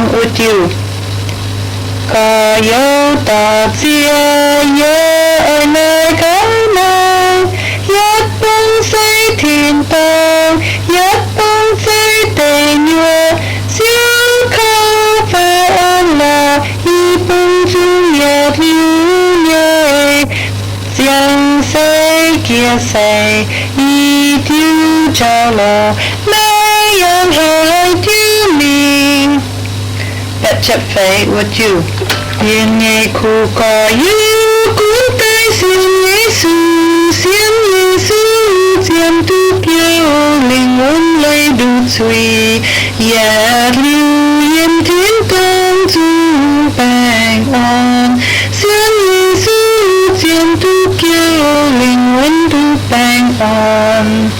with you. Có yêu ta chia nhớ ở nơi cái này, nhất bông xây thiên tông, nhất bông xây tề nhua, siêu khâu phải ơn là y bông chú nhật lưu nhớ, giang xây kia xây y tiêu trao lò, mấy yang hai tiêu mình. That chap fate with you. Yên nghe khu có yêu cũng tay xin Giêsu, xin Giêsu diêm tu kiêu linh ôn lấy đủ suy, dạ lưu yên thiên công du bang on, xin Giêsu diêm tu kiêu linh ôn du bang on.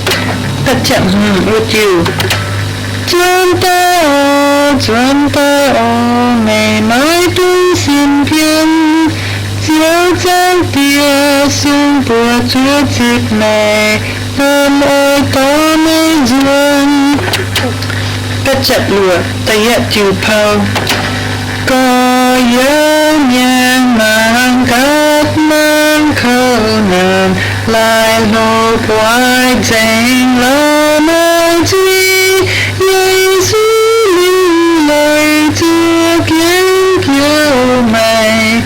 That chap with you. Chuẩn ta ô ngày mai tung xin phiên, chiếu giang tia xuống bùa chúa dịp này, ơn ơi có mấy duyên. Tất chặt lụa ta yet chịu phâu, có nhớ nhang mang cát mang khâu nàn, lại lô quái danh lo mai chi. Giêsu lưu lời Chúa kiến kêu mày,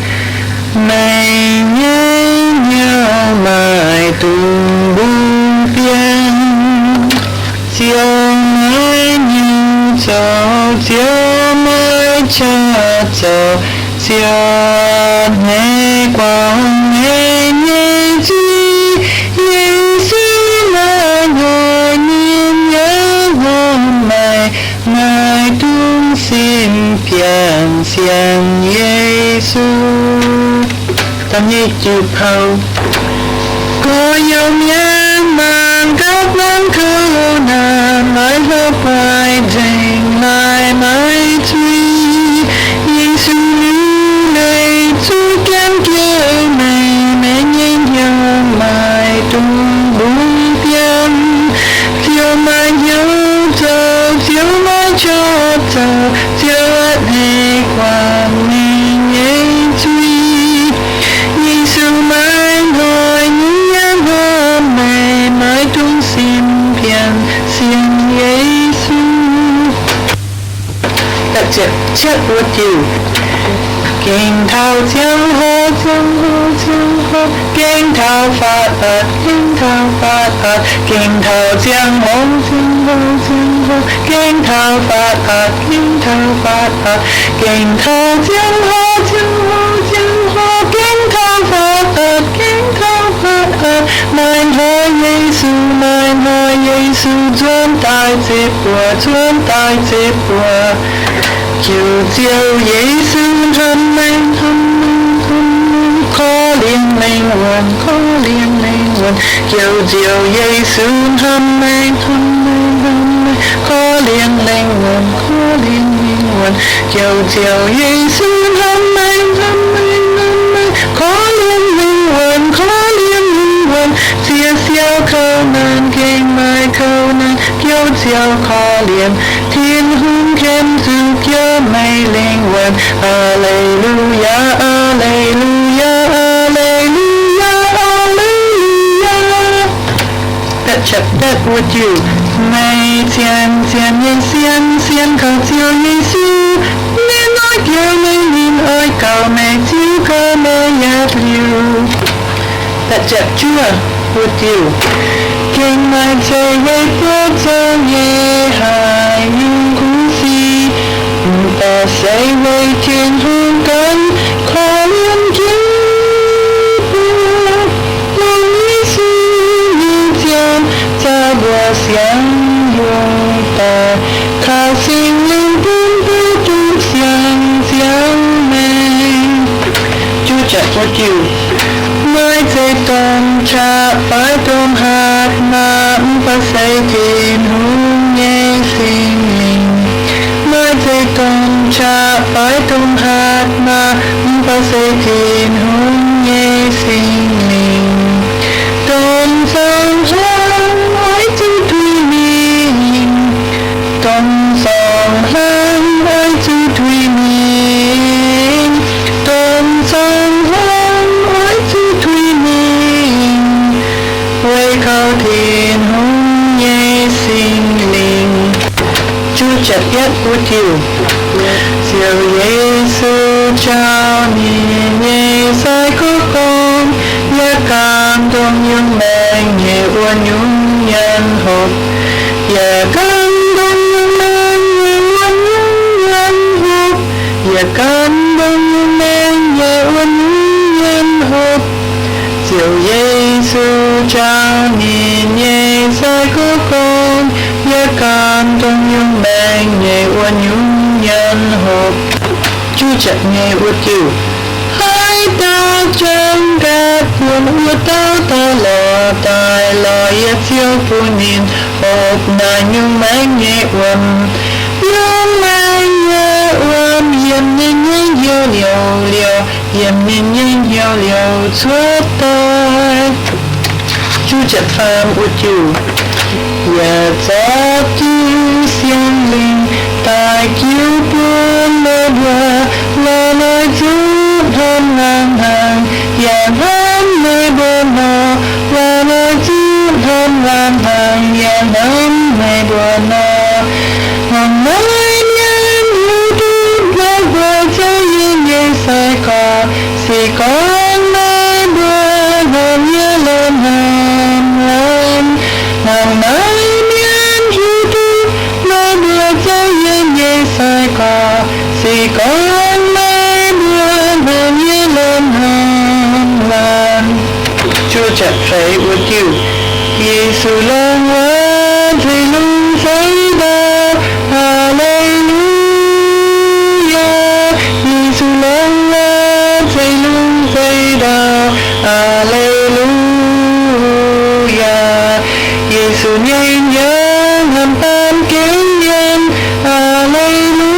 mày nhớ nhau mày tung buông phiên, chiều mai như trâu chiều mai cha trâu, chiều nghe quang nghe nghe chi. Giêsu là ngồi niềm nhớ hôm mày, ngài tung xin phiền xiang Giêsu. Tâm nhi chịu phâu, có yêu nhang mang các nắng khâu nàn, mãi lo quay dành lại mãi truy. Giêsu lưu này Chúa kém kêu mày, mẹ nhìn nhau mãi tung buông phiên, chiều mai nhớ trâu chiều mai cho trâu, chiều ắt đi qua mình ấy truy. Giêsu mãi ngồi những nhang hôm mày, mãi tung xin phiền xiang Giêsu. That's it. Check with you. Kinh thao tiếng hô, kinh thao phát ớt, kinh thao phát ớt, kinh thao tiếng hô, kinh thao phát ớt, kinh thao phát ớt, kinh thao tiếng hô, kinh thao phát ớt, kinh thao phát ớt. Mein Herr Giêsu, mein Herr Giêsu, chuẩn tại dịp bùa, chuẩn tại dịp bùa. Chiều chiều Giêsu thăm anh, khó liền linh hồn, khó liền linh hồn. Chiều chiều Giêsu thăm anh, khó liền linh hồn, khó liền linh hồn. Chiều chiều Giêsu thăm anh, khó liền linh hồn, khó liền linh hồn. Chia xiao khâu nàn kinh mai khâu nàn, kiêu chiều khó liền thiên hương khen dù kiêu mây linh hồn. Alleluia, alleluia, alleluia, alleluia. That chap that with you. Mày xiên xiên nhìn xiên xiên cầu chiều Giêsu, nên nói kiêu mây nhìn ơi cầu mày chiếu cầu mây nhạt liu. That chap Chúa with you. Kinh mai trời gây tốt cho nhẹ hài nhưng cũng phi, ta sẽ quay trên hương cánh khó liên kiếm. Lòng Giêsu như thiên ta bùa xiang dùng ta, khao xin linh tin tư tu xiang xiang mình. Chúa chặt with you. Mai dây tôm cha phải tôm hạt mà và xây thiên hương nghe xin mình. Mai dây tôm cha phải tôm hạt mà và xây thiên hương nghe xin mình. Tôm sang hương ái chữ thủy mình, tôm sang hương ái chữ thủy Diệu Giêsu chào nhìn nhẹ sai có con giá can trong những mệnh nhẹ uốn nhung nhân hộp giá can trong những mệnh nhẹ uốn nhung nhân hộp giá can trong những mệnh nhẹ uốn nhung nhân hộp Diệu Giêsu chào nhìn nhẹ sai có con giá can trong những mệnh nhẹ uốn nhung nhân hộp Chúa chợt nghe ước kêu hãy ta chân gạt buồn ước ta lò tài lò yết chiếu phu nhìn hộp nà nhung mánh nhẹ nhung mánh nhẹ yếm nên nhanh yêu liều yếm nên nhanh yêu liều chúa tay Chúa chợt phàm ước kêu Và gió cứu xiên linh Tài cứu buôn mơ đùa Là lời giúp hơn ngang hàng Và hãm nơi bờ nọ Là lời giúp hơn ngang hàng Và hãm nơi bờ nọ Hằng nói nhân hữu tư Là vợ cho yên dây sai cỏ Sì con nơi bờ Hằng nhớ lên hàm hàm Hằng nói nhân hữu tư Là vợ cho yên dây sai cỏ Sì con nơi bờ Hằng nhớ lên hàm hàm Chúa chợt thấy ước kêu Giêsu lòng hoa Thầy lung thấy đau Hallelujah Giêsu lòng hoa Thầy lung thấy đau Hallelujah Giêsu nhanh nhớ hàm tan kính nhân Hallelujah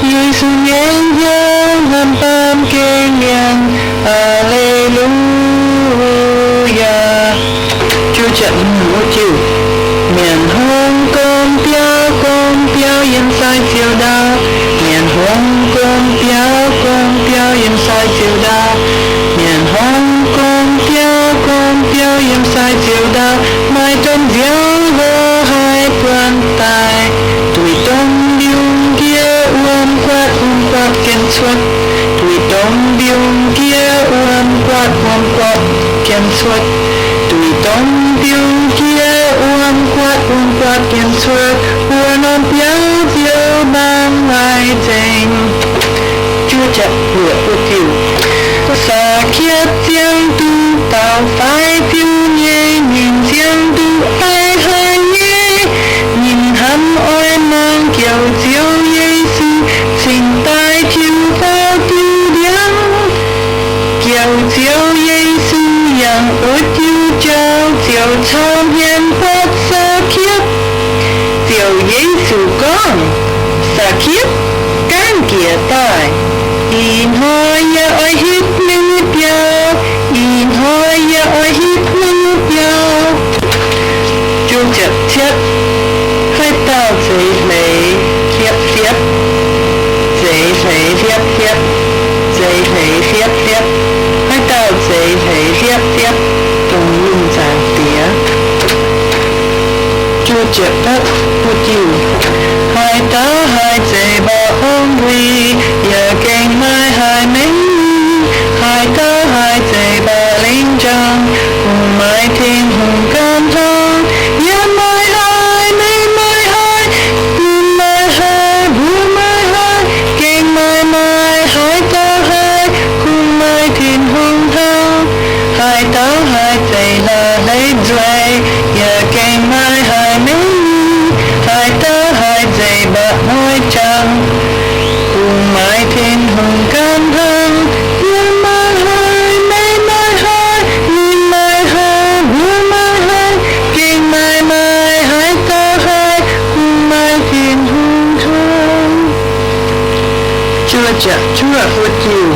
Giêsu nhanh nhớ hàm tan kính nhân Hallelujah Chúa chợt ước kêu miền hông con piao yên sai chiều đa miền hông con piao yên sai chiều đa miền hông con piao yên sai chiều đa mai trong giếng hô hai quan tài tụi đông biung kia quát kiên suốt tụi đông biung kia quát kiên suốt tụi đông biung kia quát kiên suốt uốn non piao mang lại tình Chúa chợt vừa ước kêu xa kia tiếng tu tao phải phiêu nhẹ nhìn tiếng tu ai hay nhé nhìn hắn ôi mang kiểu chiếu Giêsu xin tai chiếu vào tu điang kiểu chiếu Giêsu yang ước chiếu trao chiếu tham hiền phát xa kiếp chiếu Giêsu con xa kiếp can kia tai in hoi ya oi hít nữ piao in hoi ya oi hít nữ piao Chúa chợt thiết hai tao dậy lấy thiếp dậy lấy thiếp hai tao dậy lấy thiếp tung lưng giang tía Chúa chợt đất ước kêu hai ta hai dậy bảo ông huy giờ kinh mai hai mình hai ta hai dậy bà linh trang cùng mai thiên hùng cam thang giờ mai hai mình mai hai cùng mai hai bu mai hai kinh mai hai ta hai cùng mai thiên hùng thang hai ta hai dậy là lấy dậy giờ kinh mai hai mình hai ta hai dậy bà nói trang cùng mai thiên hùng cam thang giờ mai hai mình mai hai nhìn mai hai bu mai hai kinh mai hai ta hai cùng mai thiên hùng thang Chúa ước kêu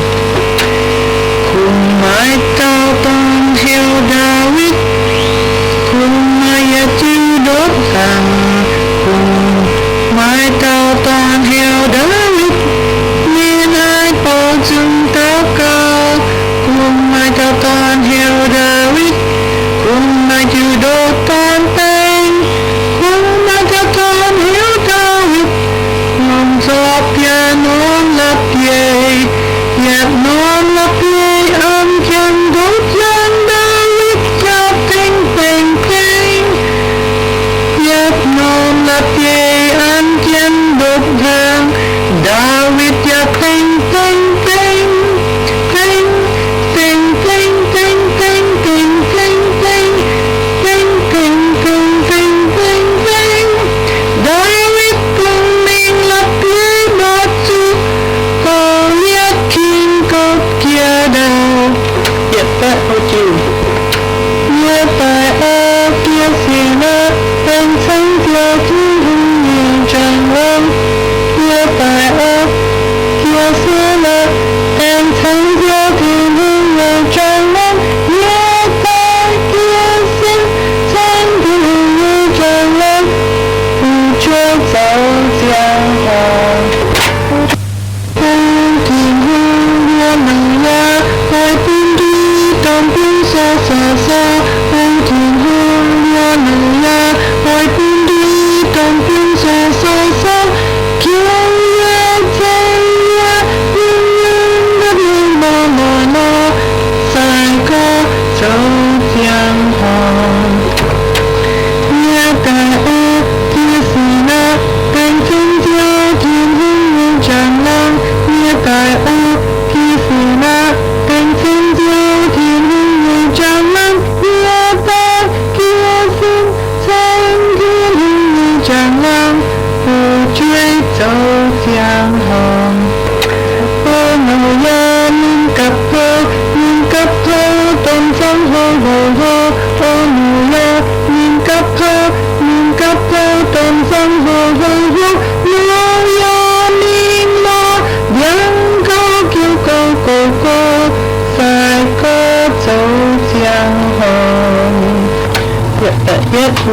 cùng mai tao tăng theo David cùng mai chư đốt rằng cùng mai tao tăng theo David nên hai bao dung tao cao cùng mai tao tăng theo David cùng mai chư đốt tan tên cùng mai tao tăng theo David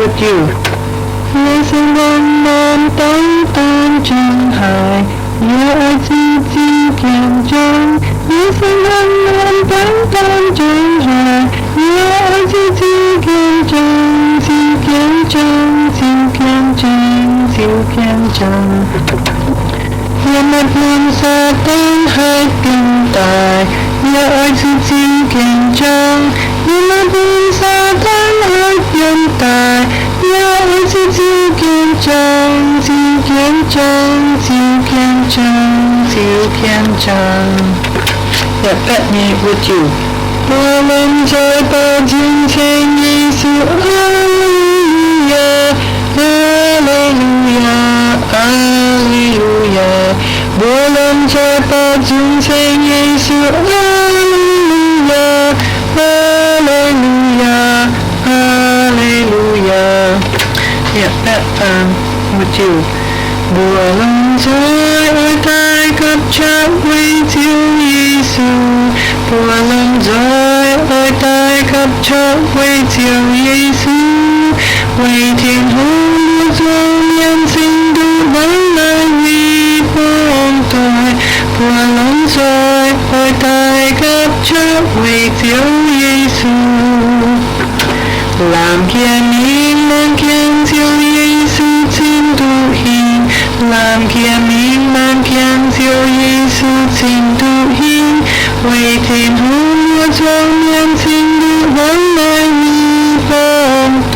with you. Nhớ sinh văn nam tán tan chân hài, nhớ ai chi chi kiềm chân. Nhớ sinh văn nam tán tan chân hài, nhớ ai chi chi kiềm chân, chi kiềm chân, chi kiềm chân, chi kiềm chân. Nhớ mặt nam sa tan hai tình tài, nhớ ai chi chi kiềm chân. Nhớ mặt nam sa tan hai tình tài, nhớ ai chi chi kiềm chân, chi kiềm chân, chi kiềm chân, chi kiềm chân. Yeah, let me with you. 我们在大镜前耶稣，哈利路亚，哈利路亚，哈利路亚。我们在大镜前耶稣，哈利路亚，哈利路亚，哈利路亚。Yeah, that with you. 我们在愛帶及着為照耶穌，我們在愛帶及着為照耶穌，為天空和眾人聖都揾來為幫待，我們在愛帶及着為照耶穌，藍天明藍天照耶穌前途顯。藍天明藍天照耶穌前途顯，為天空和眾人聖都揾來為幫待，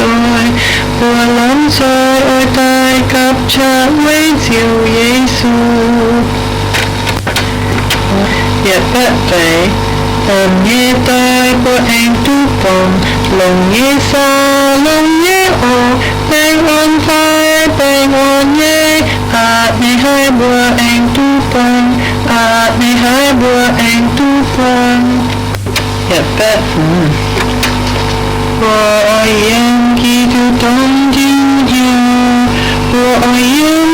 我諗在愛帶及着為照耶穌。日不肥，暗夜帶過輕都放，龍夜沙龍夜我，平安快平安夜。你hai bùa anh tu phong,你hai bùa anh tu phong. Yeah, that. 我爱人基督同情you，我爱人。